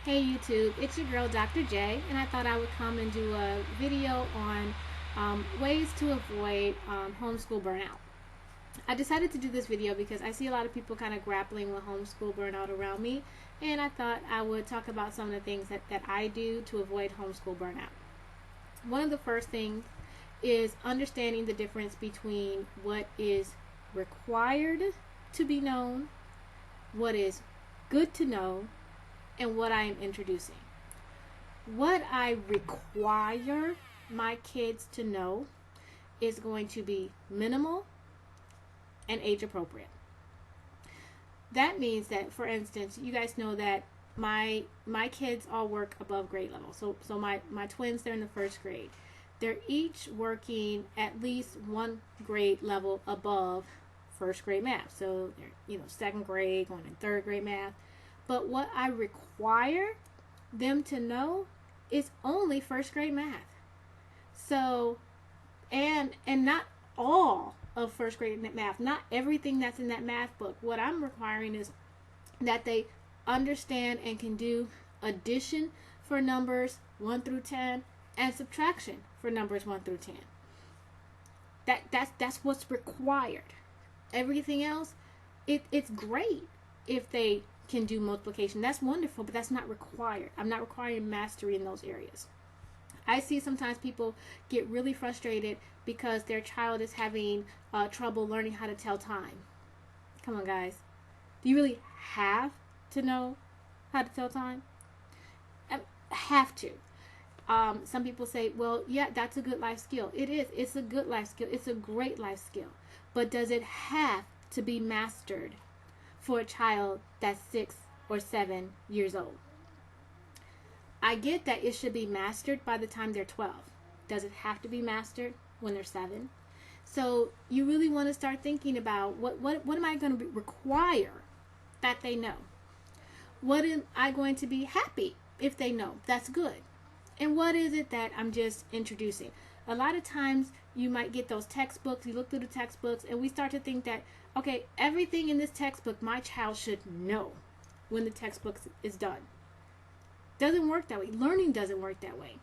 Hey YouTube, it's your girl Dr. J, and I thought I would come and do a video on ways to avoid homeschool burnout. I decided to do this video because I see a lot of people kind of grappling with homeschool burnout around me, and I thought I would talk about some of the things that I do to avoid homeschool burnout. One of the first things is understanding the difference between what is required to be known, what is good to know, and what I am introducing. What I require my kids to know is going to be minimal and age appropriate. That means that, for instance, you guys know that my kids all work above grade level. So my twins, they're in the first grade. They're each working at least one grade level above first grade math. So they're second grade, going in third grade math. But what I require them to know is only first grade math. So, and not all of first grade math, not everything that's in that math book. What I'm requiring is that they understand and can do addition for numbers 1 through 10 and subtraction for numbers 1 through 10. That's what's required. Everything else, it's great if they can do multiplication. That's wonderful, but that's not required. I'm not requiring mastery in those areas. I see sometimes people get really frustrated because their child is having trouble learning how to tell time. Come on, guys. Do you really have to know how to tell time? Have to. Some people say, well, yeah, that's a good life skill. It is. It's a good life skill. It's a great life skill. But does it have to be mastered for a child that's 6 or 7 years old? I get that it should be mastered by the time they're 12. Does it have to be mastered when they're 7? So you really want to start thinking about what am I going to require that they know? What am I going to be happy if they know? That's good. And what is it that I'm just introducing? A lot of times you might get those textbooks, you look through the textbooks, and we start to think that, okay, everything in this textbook my child should know when the textbook is done. Doesn't work that way. Learning doesn't work that way.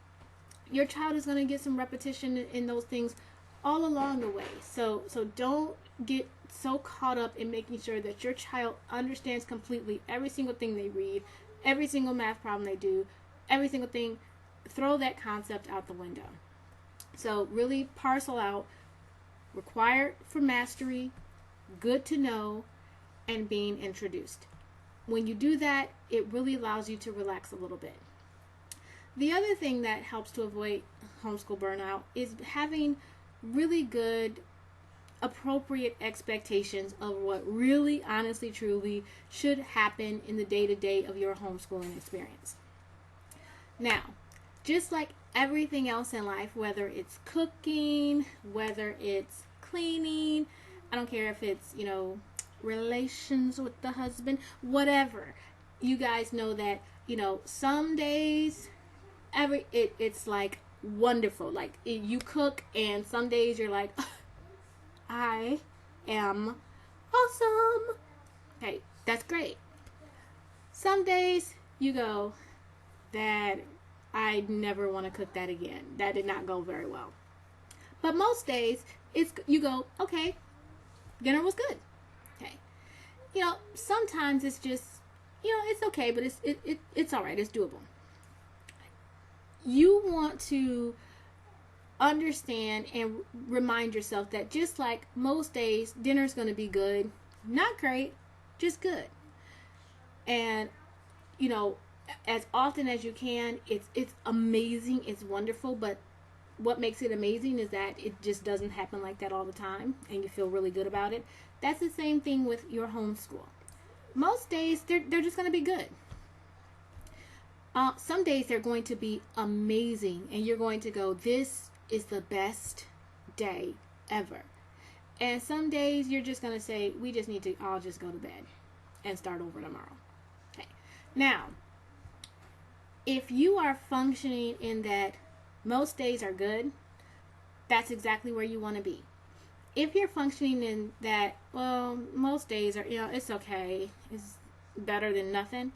Your child is going to get some repetition in those things all along the way. So don't get so caught up in making sure that your child understands completely every single thing they read, every single math problem they do, every single thing. Throw that concept out the window. So really parcel out required for mastery, good to know, and being introduced. When you do that, it really allows you to relax a little bit. The other thing that helps to avoid homeschool burnout is having really good, appropriate expectations of what really, honestly, truly should happen in the day-to-day of your homeschooling experience. Now, just like everything else in life, whether it's cooking, whether it's cleaning, I don't care if it's, relations with the husband, whatever. You guys know that, some days it's like wonderful. Like you cook and some days you're like, I am awesome. Okay, that's great. Some days you go, that I never want to cook that again. That did not go very well. But most days you go, okay, dinner was good. Okay. Sometimes it's just, it's okay, but it's all right. It's doable. You want to understand and remind yourself that just like most days, dinner's going to be good. Not great, just good. And, as often as you can, it's amazing, it's wonderful, but what makes it amazing is that it just doesn't happen like that all the time, and you feel really good about it. That's the same thing with your homeschool. Most days, they're just going to be good. Some days they're going to be amazing, and you're going to go, this is the best day ever. And some days you're just going to say, we just need to all just go to bed and start over tomorrow. Okay. Now, if you are functioning in that most days are good, that's exactly where you want to be. If you're functioning in that, well, most days are, it's okay, it's better than nothing,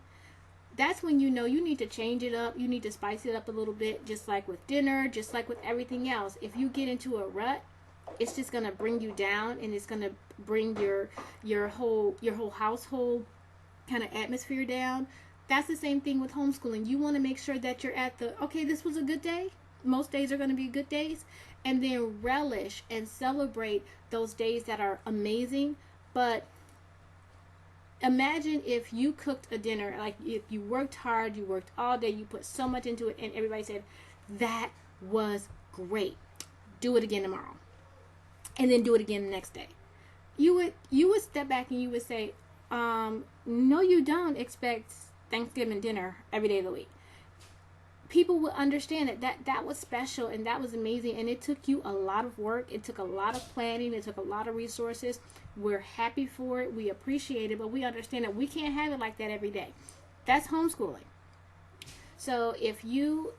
that's when you know you need to change it up. You need to spice it up a little bit, just like with dinner, just like with everything else. If you get into a rut, it's just going to bring you down, and it's going to bring your whole household kind of atmosphere down. That's the same thing with homeschooling. You want to make sure that you're at the, okay, this was a good day. Most days are going to be good days. And then relish and celebrate those days that are amazing. But imagine if you cooked a dinner, like if you worked hard, you worked all day, you put so much into it, and everybody said, that was great. Do it again tomorrow. And then do it again the next day. You would step back and you would say, no, you don't expect Thanksgiving dinner every day of the week. People would understand that was special and that was amazing, and it took you a lot of work. It took a lot of planning. It took a lot of resources. We're happy for it. We appreciate it, but we understand that we can't have it like that every day. That's homeschooling. So if you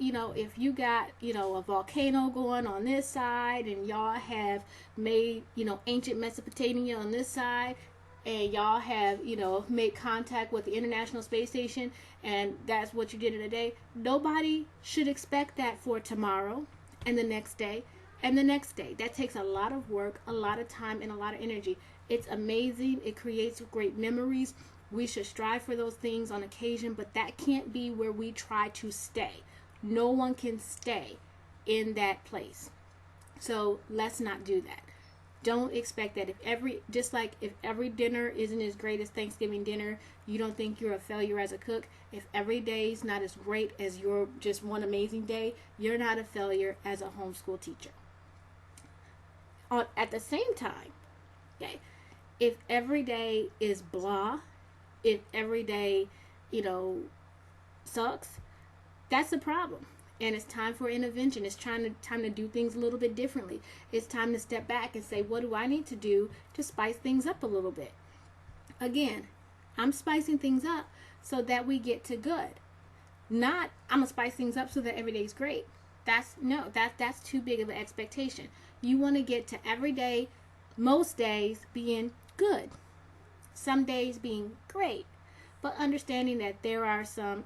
got, a volcano going on this side, and y'all have made, ancient Mesopotamia on this side, and y'all have, made contact with the International Space Station, and that's what you did in a day, nobody should expect that for tomorrow and the next day and the next day. That takes a lot of work, a lot of time, and a lot of energy. It's amazing. It creates great memories. We should strive for those things on occasion, but that can't be where we try to stay. No one can stay in that place. So let's not do that. Don't expect that if every dinner isn't as great as Thanksgiving dinner, you don't think you're a failure as a cook. If every day is not as great as your just one amazing day, you're not a failure as a homeschool teacher. At the same time, okay, if every day is blah, if every day, sucks, that's a problem. And it's time for intervention. It's time to do things a little bit differently. It's time to step back and say, what do I need to do to spice things up a little bit? Again, I'm spicing things up so that we get to good. Not, I'm going to spice things up so that every day's great. That's too big of an expectation. You want to get to every day, most days being good. Some days being great. But understanding that there are some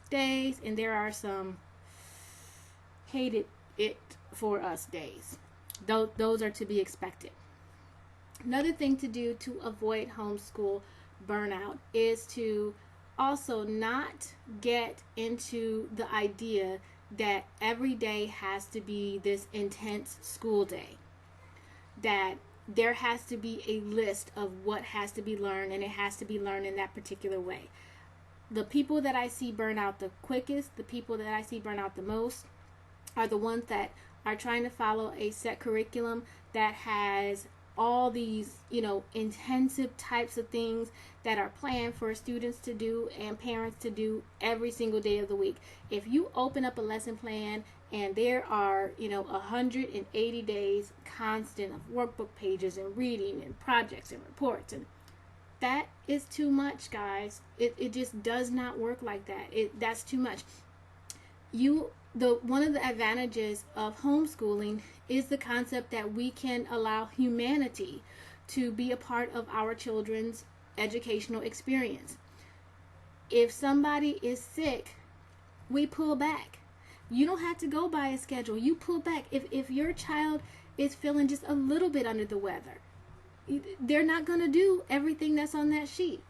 days and there are some hated it for us days. Those are to be expected. Another thing to do to avoid homeschool burnout is to also not get into the idea that every day has to be this intense school day. That there has to be a list of what has to be learned, and it has to be learned in that particular way. The people that I see burn out the quickest, the people that I see burn out the most, are the ones that are trying to follow a set curriculum that has all these, intensive types of things that are planned for students to do and parents to do every single day of the week. If you open up a lesson plan and there are, 180 days constant of workbook pages and reading and projects and reports, and that is too much, guys. It just does not work like that. That's too much. One of the advantages of homeschooling is the concept that we can allow humanity to be a part of our children's educational experience. If somebody is sick, we pull back. You don't have to go by a schedule. You pull back. If your child is feeling just a little bit under the weather, they're not going to do everything that's on that sheet.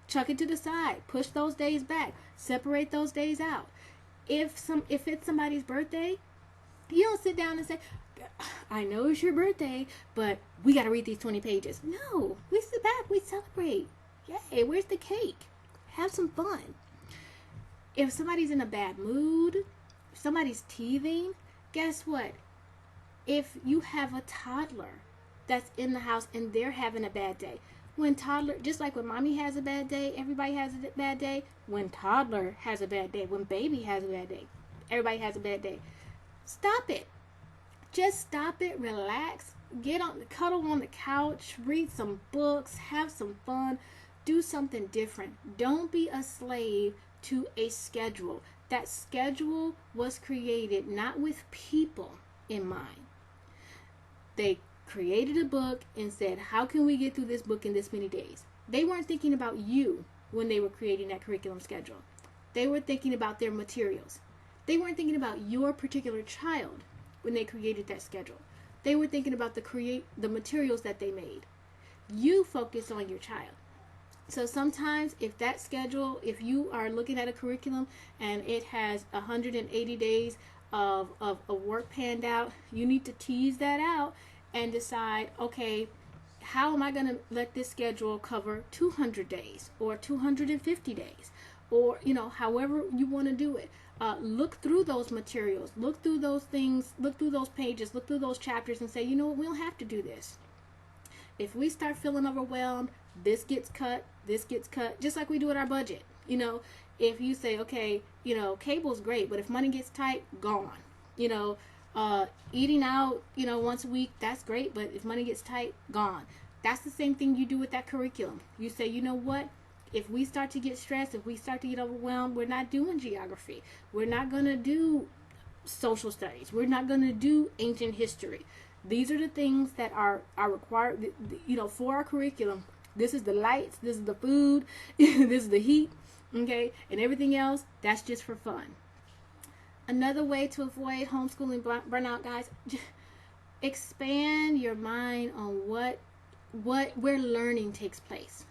Chuck it to the side. Push those days back. Separate those days out. If it's somebody's birthday, you don't sit down and say, I know it's your birthday, but we got to read these 20 pages. No, we sit back, we celebrate. Yay, where's the cake? Have some fun. If somebody's in a bad mood, if somebody's teething, guess what? If you have a toddler that's in the house and they're having a bad day, just like when mommy has a bad day, everybody has a bad day. When toddler has a bad day, when baby has a bad day, everybody has a bad day. Stop it. Just stop it, relax, cuddle on the couch, read some books, have some fun, do something different. Don't be a slave to a schedule. That schedule was created not with people in mind. They created a book and said, how can we get through this book in this many days? They weren't thinking about you when they were creating that curriculum schedule. They were thinking about their materials. They weren't thinking about your particular child when they created that schedule. They were thinking about the materials that they made. You focus on your child. So sometimes if that schedule, if you are looking at a curriculum and it has 180 days of work panned out, you need to tease that out and decide, okay, how am I going to let this schedule cover 200 days or 250 days? Or, however you want to do it. Look through those materials, look through those things, look through those pages, look through those chapters and say, we don't have to do this. If we start feeling overwhelmed, this gets cut, just like we do with our budget. If you say, okay, cable's great, but if money gets tight, gone. Eating out, once a week, that's great, but if money gets tight, gone. That's the same thing you do with that curriculum. You say, you know what? If we start to get stressed, if we start to get overwhelmed, we're not doing geography. We're not going to do social studies. We're not going to do ancient history. These are the things that are required, for our curriculum. This is the lights, this is the food, this is the heat, okay? And everything else, that's just for fun. Another way to avoid homeschooling burnout, guys, expand your mind on where learning takes place.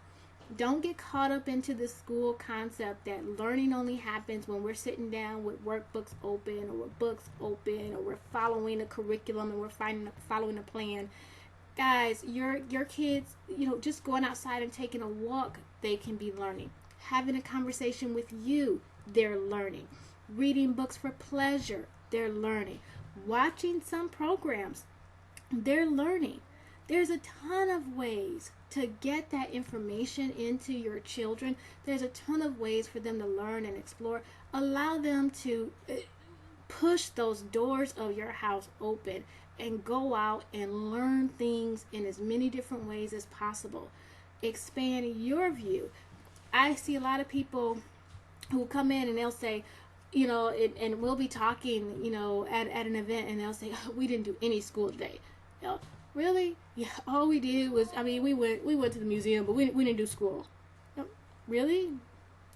Don't get caught up into the school concept that learning only happens when we're sitting down with workbooks open or with books open or we're following a curriculum and we're following a plan. Guys, your kids, just going outside and taking a walk, they can be learning. Having a conversation with you, they're learning. Reading books for pleasure, they're learning. Watching some programs, they're learning. There's a ton of ways to get that information into your children. There's a ton of ways for them to learn and explore. Allow them to push those doors of your house open and go out and learn things in as many different ways as possible. Expand your view. I see a lot of people who come in and they'll say, and we'll be talking, at an event, and they'll say, we didn't do any school today. Really? Yeah, all we did was, we went to the museum, but we didn't do school. Really?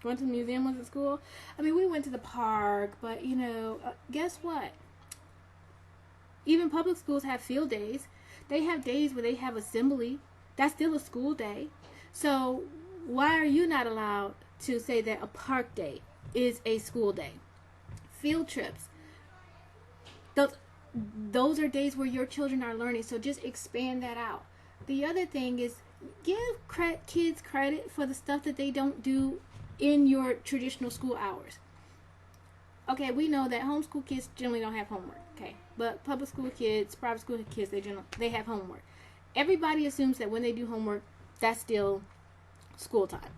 Going to the museum wasn't school? We went to the park, but, guess what? Even public schools have field days. They have days where they have assembly. That's still a school day. So why are you not allowed to say that a park day is a school day? Field trips. Those are days where your children are learning, so just expand that out. The other thing is give kids credit for the stuff that they don't do in your traditional school hours. Okay, we know that homeschool kids generally don't have homework, okay? But public school kids, private school kids, they have homework. Everybody assumes that when they do homework, that's still school time.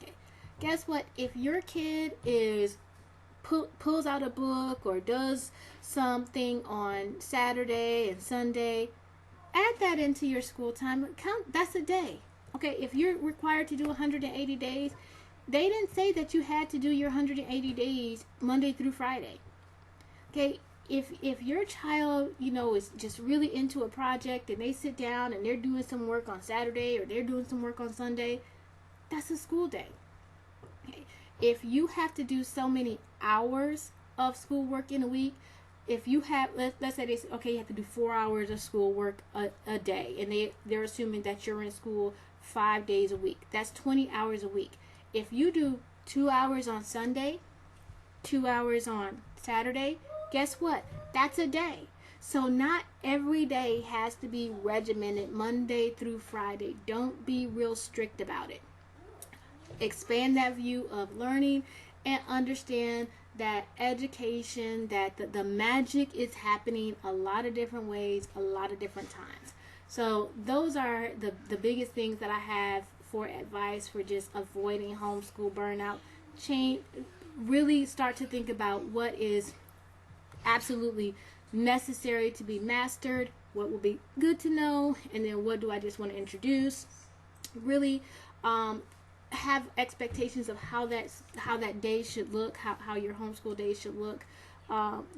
Okay. Guess what? If your kid pulls out a book or does something on Saturday and Sunday, add that into your school time. That's a day. Okay, if you're required to do 180 days, they didn't say that you had to do your 180 days Monday through Friday. Okay, if your child, is just really into a project and they sit down and they're doing some work on Saturday or they're doing some work on Sunday, that's a school day. Okay. If you have to do so many hours of schoolwork in a week, if you have, let's say they say, okay, you have to do 4 hours of schoolwork a day, and they're assuming that you're in school 5 days a week. That's 20 hours a week. If you do 2 hours on Sunday, 2 hours on Saturday, guess what? That's a day. So not every day has to be regimented Monday through Friday. Don't be real strict about it. Expand that view of learning and understand that education, that the magic is happening a lot of different ways, a lot of different times. So those are the biggest things that I have for advice for just avoiding homeschool burnout. Really start to think about what is absolutely necessary to be mastered, what will be good to know, and then what do I just want to introduce. Really have expectations of how that day should look, how your homeschool day should look.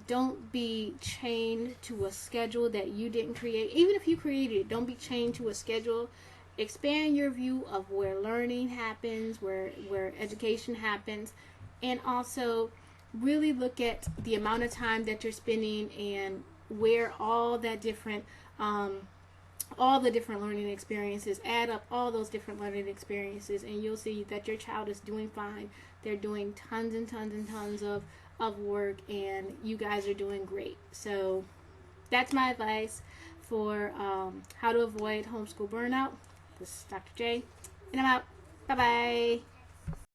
Don't be chained to a schedule that you didn't create. Even if you created it, don't be chained to a schedule expand your view of where learning happens, where education happens, and also really look at the amount of time that you're spending and where all that different all the different learning experiences, add up all those different learning experiences, and you'll see that your child is doing fine. They're doing tons and tons and tons of work, and you guys are doing great. So that's my advice for how to avoid homeschool burnout. This is Dr. J, and I'm out. Bye bye.